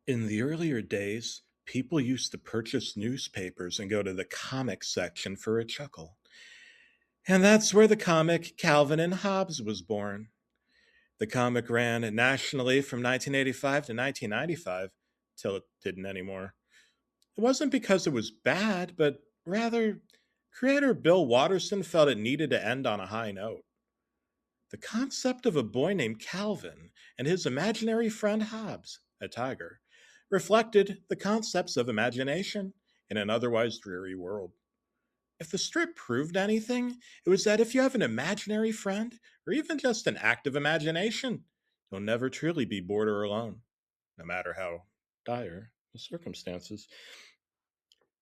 In the earlier days, people used to purchase newspapers and go to the comic section for a chuckle. And that's where the comic Calvin and Hobbes was born. The comic ran nationally from 1985 to 1995, till it didn't anymore. It wasn't because it was bad, but rather, creator Bill Watterson felt it needed to end on a high note. The concept of a boy named Calvin and his imaginary friend Hobbes, a tiger, reflected the concepts of imagination in an otherwise dreary world. If the strip proved anything, it was that if you have an imaginary friend, or even just an active imagination, you'll never truly be bored or alone, no matter how dire the circumstances.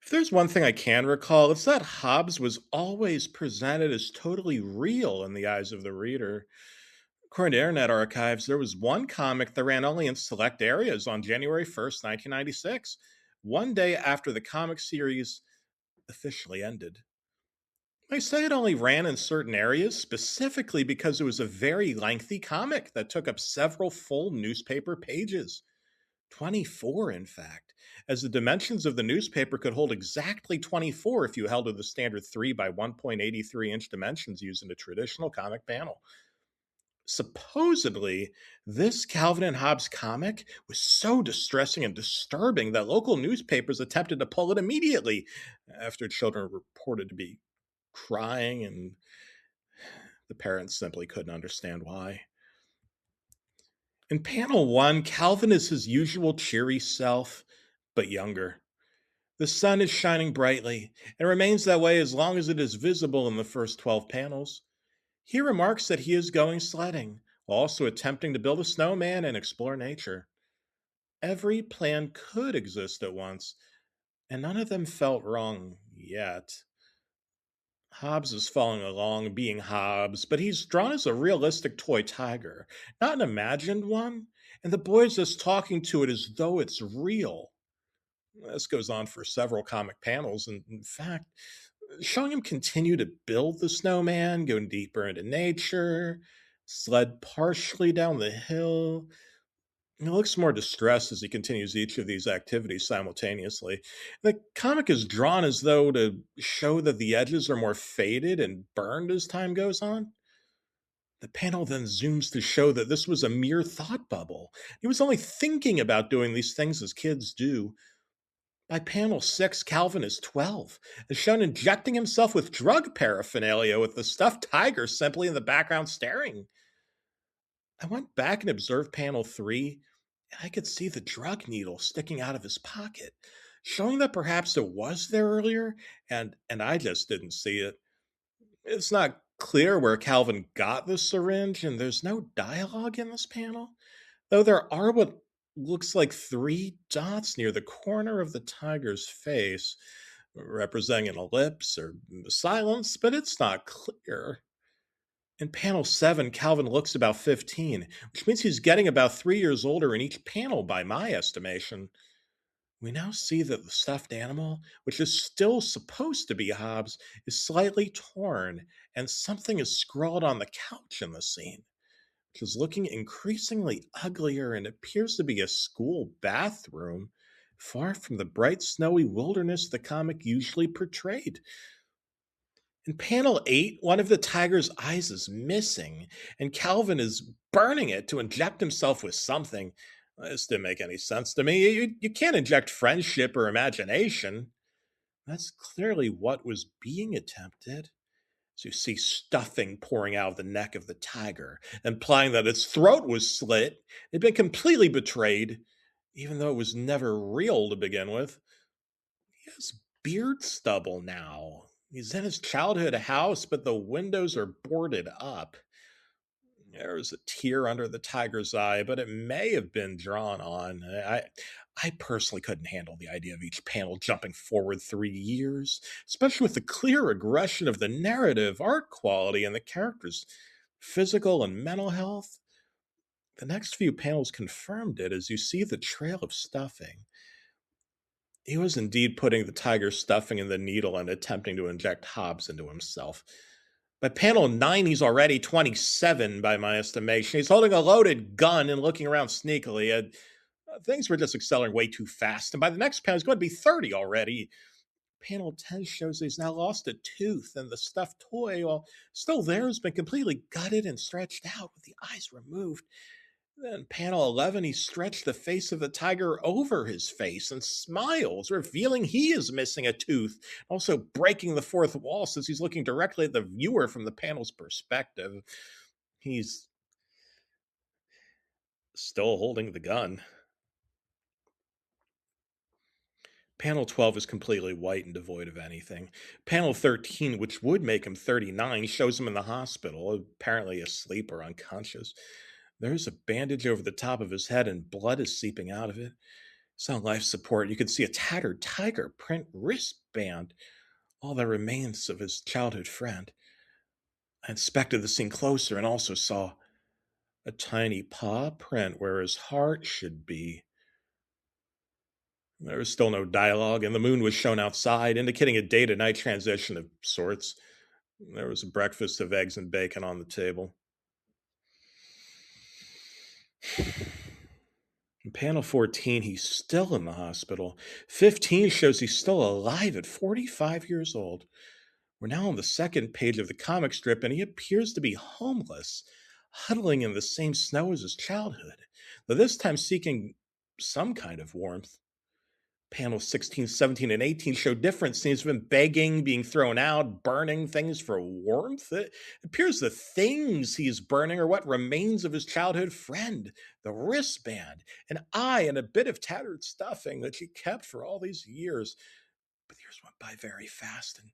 If there's one thing I can recall, it's that Hobbes was always presented as totally real in the eyes of the reader. According to Internet Archives, there was one comic that ran only in select areas on January 1st, 1996, one day after the comic series officially ended. They say it only ran in certain areas specifically because it was a very lengthy comic that took up several full newspaper pages. 24, in fact, as the dimensions of the newspaper could hold exactly 24 if you held to the standard 3 by 1.83-inch dimensions used in a traditional comic panel. Supposedly, this Calvin and Hobbes comic was so distressing and disturbing that local newspapers attempted to pull it immediately after children were reported to be crying, and the parents simply couldn't understand why. In panel one, Calvin is his usual cheery self, but younger. The sun is shining brightly and remains that way as long as it is visible in the first 12 panels. He remarks that he is going sledding, while also attempting to build a snowman and explore nature. Every plan could exist at once, and none of them felt wrong yet. Hobbes is following along, being Hobbes, but he's drawn as a realistic toy tiger, not an imagined one, and the boy's just talking to it as though it's real. This goes on for several comic panels, and in fact, showing him continue to build the snowman, going deeper into nature, sled partially down the hill. He looks more distressed as he continues each of these activities simultaneously. The comic is drawn as though to show that the edges are more faded and burned as time goes on. The panel then zooms to show that this was a mere thought bubble. He was only thinking about doing these things as kids do. By panel 6, Calvin is 12, is shown injecting himself with drug paraphernalia with the stuffed tiger simply in the background staring. I went back and observed panel 3, and I could see the drug needle sticking out of his pocket, showing that perhaps it was there earlier, and I just didn't see it. It's not clear where Calvin got the syringe, and there's no dialogue in this panel, though there are what looks like three dots near the corner of the tiger's face, representing an ellipse or silence, but it's not clear. In panel 7, Calvin looks about 15, which means he's getting about 3 years older in each panel by my estimation. We now see that the stuffed animal, which is still supposed to be Hobbes, is slightly torn, and something is scrawled on the couch in the scene, which is looking increasingly uglier and appears to be a school bathroom, far from the bright, snowy wilderness the comic usually portrayed. In panel 8, one of the tiger's eyes is missing, and Calvin is burning it to inject himself with something. This didn't make any sense to me. You can't inject friendship or imagination. That's clearly what was being attempted. So you see stuffing pouring out of the neck of the tiger, implying that its throat was slit. It had been completely betrayed, even though it was never real to begin with. He has beard stubble now. He's in his childhood house, but the windows are boarded up. There's a tear under the tiger's eye, but it may have been drawn on. I personally couldn't handle the idea of each panel jumping forward 3 years, especially with the clear aggression of the narrative, art quality, and the characters' physical and mental health. The next few panels confirmed it as you see the trail of stuffing. He was indeed putting the tiger's stuffing in the needle and attempting to inject Hobbes into himself. By panel 9, he's already 27 by my estimation. He's holding a loaded gun and looking around sneakily. Things were just accelerating way too fast, and by the next panel, it's going to be 30 already. Panel 10 shows he's now lost a tooth, and the stuffed toy, while still there, has been completely gutted and stretched out with the eyes removed. Then, panel 11, he stretched the face of the tiger over his face and smiles, revealing he is missing a tooth, also breaking the fourth wall since he's looking directly at the viewer from the panel's perspective. He's still holding the gun. Panel 12 is completely white and devoid of anything. Panel 13, which would make him 39, shows him in the hospital, apparently asleep or unconscious. There's a bandage over the top of his head, and blood is seeping out of it. It's on life support. You can see a tattered tiger print wristband, all that remains of his childhood friend. I inspected the scene closer and also saw a tiny paw print where his heart should be. There was still no dialogue, and the moon was shown outside, indicating a day to night transition of sorts. There was a breakfast of eggs and bacon on the table. In panel 14, he's still in the hospital. 15 shows he's still alive at 45 years old. We're now on the second page of the comic strip, and he appears to be homeless, huddling in the same snow as his childhood, though this time seeking some kind of warmth. Panels 16, 17, and 18 show different scenes of him begging, being thrown out, burning things for warmth. It appears the things he's burning are what remains of his childhood friend, the wristband, an eye, and a bit of tattered stuffing that she kept for all these years. But the years went by very fast, and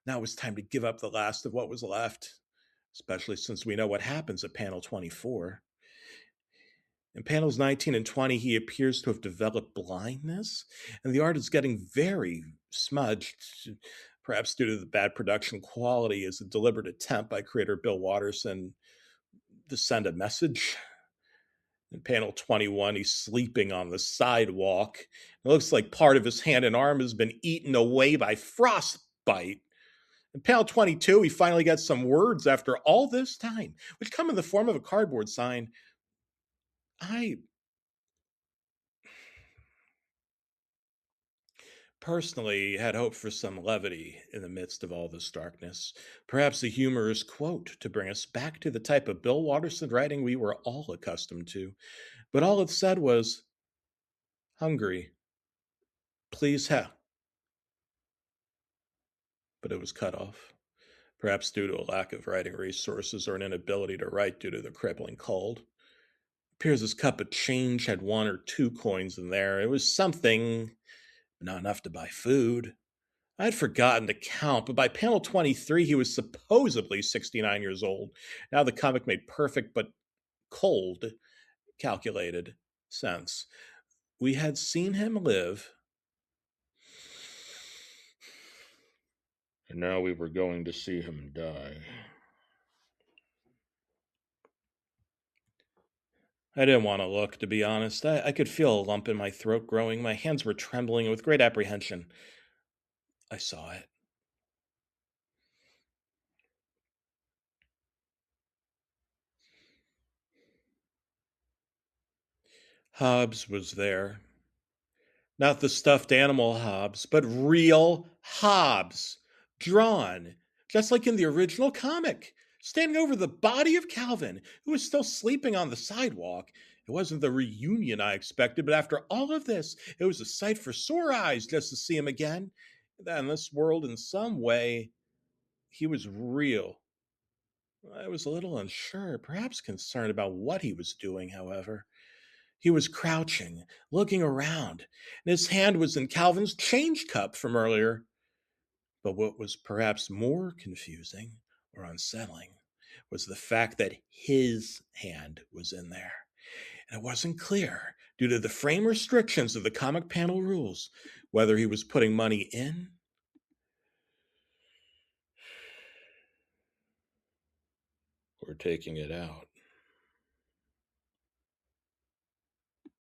now it was time to give up the last of what was left, especially since we know what happens at panel 24. In panels 19 and 20, he appears to have developed blindness, and the art is getting very smudged, perhaps due to the bad production quality, as a deliberate attempt by creator Bill Watterson to send a message. In panel 21, he's sleeping on the sidewalk. It looks like part of his hand and arm has been eaten away by frostbite. In panel 22, he finally gets some words after all this time, which come in the form of a cardboard sign. I personally had hoped for some levity in the midst of all this darkness. Perhaps a humorous quote to bring us back to the type of Bill Watterson writing we were all accustomed to. But all it said was, hungry. Please have. But it was cut off. Perhaps due to a lack of writing resources or an inability to write due to the crippling cold. Pierce's cup of change had 1 or 2 coins in there. It was something, but not enough to buy food. I'd forgotten to count, but by panel 23, he was supposedly 69 years old. Now the comic made perfect but cold, calculated sense. We had seen him live, and now we were going to see him die. I didn't want to look, to be honest. I could feel a lump in my throat growing. My hands were trembling, and with great apprehension, I saw it. Hobbes was there. Not the stuffed animal Hobbes, but real Hobbes, drawn, just like in the original comic, standing over the body of Calvin, who was still sleeping on the sidewalk. It wasn't the reunion I expected, but after all of this, it was a sight for sore eyes just to see him again. In this world, in some way, he was real. I was a little unsure, perhaps concerned about what he was doing, however. He was crouching, looking around, and his hand was in Calvin's change cup from earlier. But what was perhaps more confusing or unsettling was the fact that his hand was in there. And it wasn't clear, due to the frame restrictions of the comic panel rules, whether he was putting money in or taking it out.